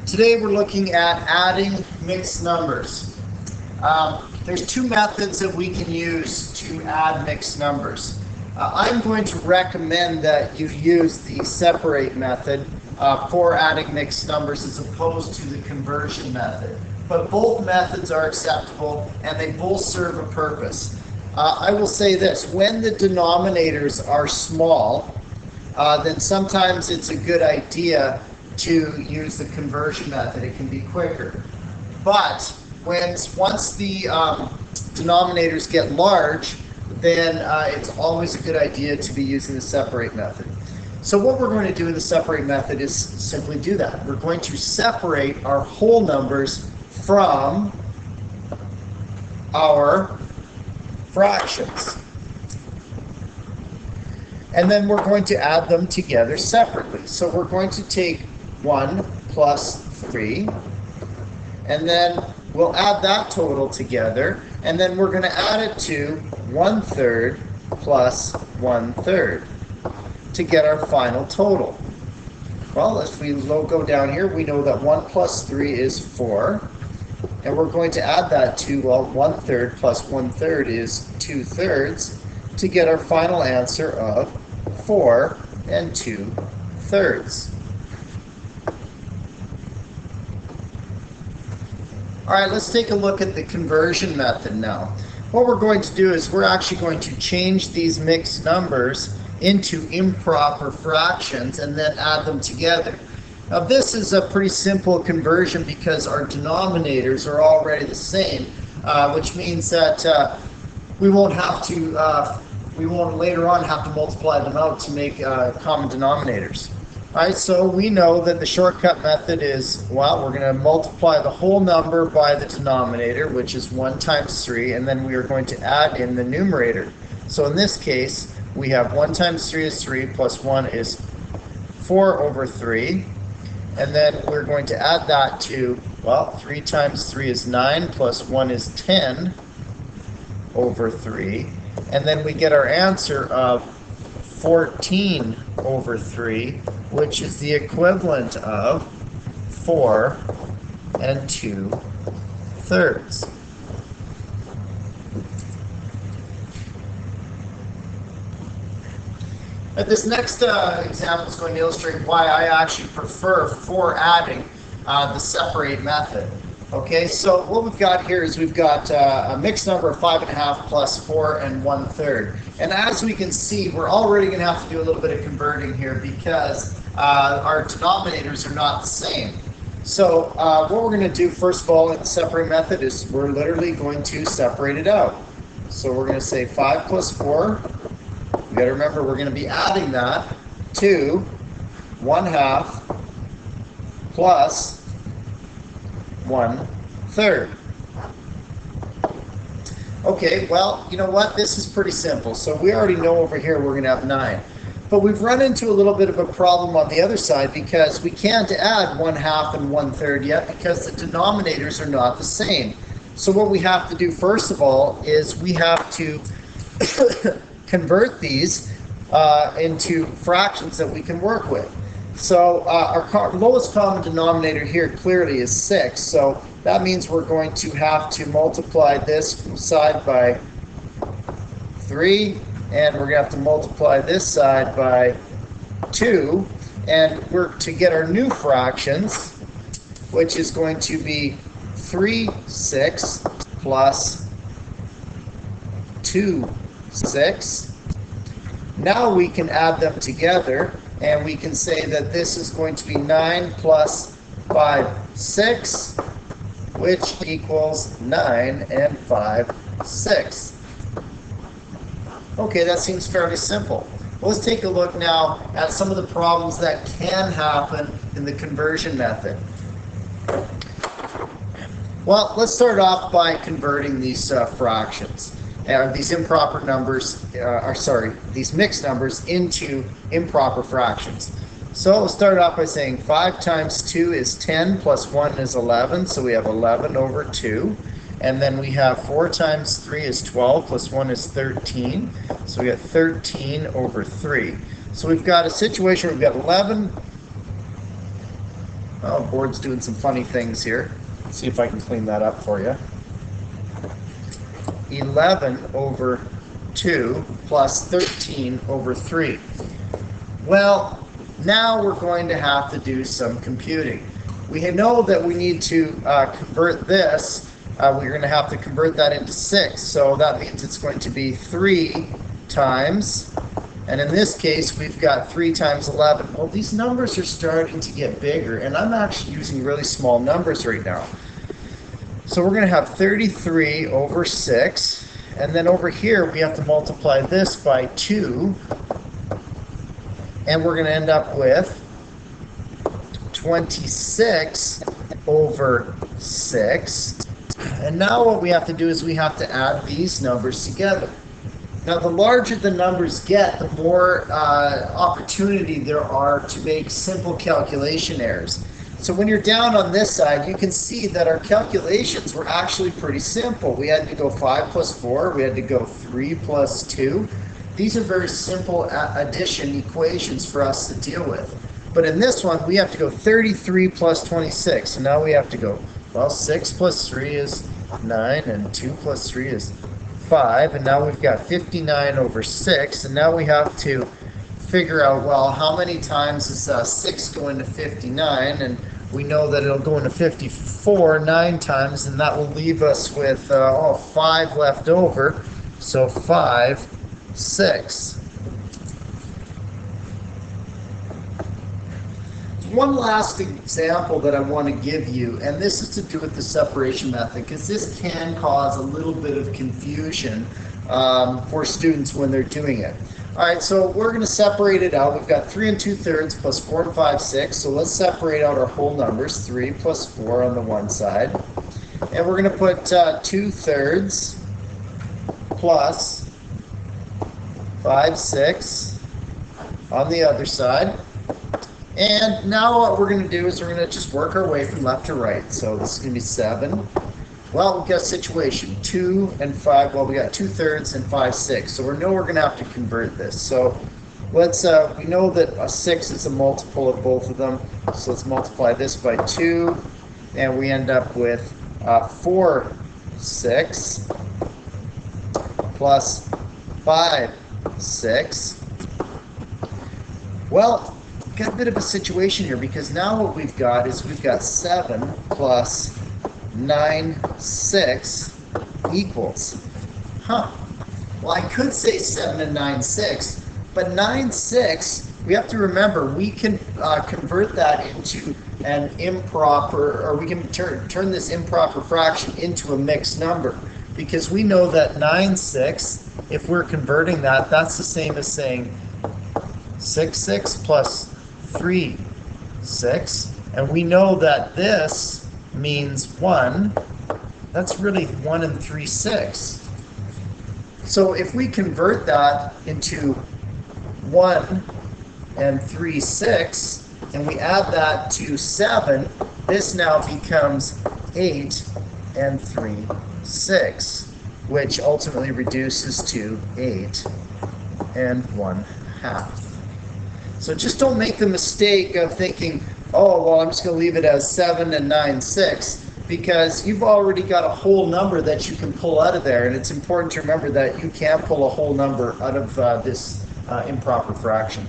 Today we're looking at adding mixed numbers. There's two methods that we can use to add mixed numbers. I'm going to recommend that you use the separate method for adding mixed numbers as opposed to the conversion method. But both methods are acceptable and they both serve a purpose. I will say this, when the denominators are small, then sometimes it's a good idea to use the conversion method. It can be quicker. But once the denominators get large, then it's always a good idea to be using the separate method. So what we're going to do in the separate method is simply do that. We're going to separate our whole numbers from our fractions. And then we're going to add them together separately. So we're going to take 1 plus 3, and then we'll add that total together, and then we're going to add it to 1/3 plus 1/3 to get our final total. Well, if we go down here, we know that 1 plus 3 is 4, and we're going to add that to, well, 1/3 plus 1/3 is 2/3 to get our final answer of 4 2/3. All right, let's take a look at the conversion method now. What we're going to do is we're actually going to change these mixed numbers into improper fractions and then add them together. Now this is a pretty simple conversion because our denominators are already the same, which means that we won't later on have to multiply them out to make common denominators. All right, so we know that the shortcut method is, well, we're going to multiply the whole number by the denominator, which is 1 times 3, and then we are going to add in the numerator. So in this case, we have 1 times 3 is 3, plus 1 is 4/3, and then we're going to add that to, well, 3 times 3 is 9, plus 1 is 10/3, and then we get our answer of 14/3, which is the equivalent of 4 2/3. This next example is going to illustrate why I actually prefer, for adding, the separate method. Okay, so what we've got here is we've got a mixed number of 5.5 plus 4 1/3. And as we can see, we're already going to have to do a little bit of converting here because our denominators are not the same. So what we're going to do first of all in the separate method is we're literally going to separate it out. So we're going to say 5 plus 4. You got to remember we're going to be adding that to 1/2 plus 1/3. Okay, well, you know what? This is pretty simple. So we already know over here we're going to have 9. But we've run into a little bit of a problem on the other side because we can't add 1/2 and 1/3 yet because the denominators are not the same. So what we have to do first of all is we have to convert these into fractions that we can work with. So our lowest common denominator here clearly is 6. So that means we're going to have to multiply this side by 3, and we're going to have to multiply this side by 2, and we're to get our new fractions, which is going to be 3/6 plus 2/6. Now we can add them together, and we can say that this is going to be 9 plus 5/6, which equals 9 5/6. Okay, that seems fairly simple. Well, let's take a look now at some of the problems that can happen in the conversion method. Well, let's start off by converting these fractions. These improper numbers, these mixed numbers into improper fractions. So we'll start off by saying 5 times 2 is 10, plus 1 is 11, so we have 11/2. And then we have 4 times 3 is 12, plus 1 is 13, so we got 13/3. So we've got a situation where we've got 11 Oh, board's doing some funny things here. Let's see if I can clean that up for you. 11 over 2 plus 13 over 3. Well, now we're going to have to do some computing. We know that we need to convert this. We're going to have to convert that into 6. So that means it's going to be 3 times, and in this case we've got 3 times 11. Well, these numbers are starting to get bigger, and I'm actually using really small numbers right now. So we're going to have 33 over 6, and then over here we have to multiply this by 2, and we're going to end up with 26 over 6. And now what we have to do is we have to add these numbers together. Now, the larger the numbers get, the more opportunity there are to make simple calculation errors. So when you're down on this side, you can see that our calculations were actually pretty simple. We had to go 5 plus 4, we had to go 3 plus 2. These are very simple addition equations for us to deal with. But in this one, we have to go 33 plus 26. So now we have to go, well, 6 plus 3 is 9, and 2 plus 3 is 5. And now we've got 59 over 6. And now we have to figure out, well, how many times is 6 going to 59? And we know that it'll go into 54 9 times, and that will leave us with 5 left over. So 5, 6. One last example that I want to give you, and this is to do with the separation method, because this can cause a little bit of confusion for students when they're doing it. All right, so we're going to separate it out. We've got 3 2/3 plus 4 and 5, 6. So let's separate out our whole numbers, 3 plus 4 on the one side. And we're going to put 2/3 plus 5, 6 on the other side. And now what we're going to do is we're going to just work our way from left to right. So this is going to be 7. Well, we've got a situation, 2 and 5. Well, we got 2/3 and 5, 6. So we know we're going to have to convert this. So let's, we know that a 6 is a multiple of both of them. So let's multiply this by 2. And we end up with 4, 6 plus 5, 6. Well, got a bit of a situation here, because now what we've got is we've got 7 plus 9, 6 equals. Well, I could say 7 and 9, 6, but 9, 6, we have to remember we can convert that into an improper, or we can turn this improper fraction into a mixed number, because we know that 9, 6, if we're converting that, that's the same as saying 6, 6 plus 3, 6, and we know that this means 1. That's really 1 and 3, 6. So if we convert that into 1 and 3, 6, and we add that to 7, this now becomes 8 and 3, 6, which ultimately reduces to 8 and 1/2. So just don't make the mistake of thinking, oh, well, I'm just going to leave it as 7 and 9, 6, because you've already got a whole number that you can pull out of there, and it's important to remember that you can't pull a whole number out of this improper fraction.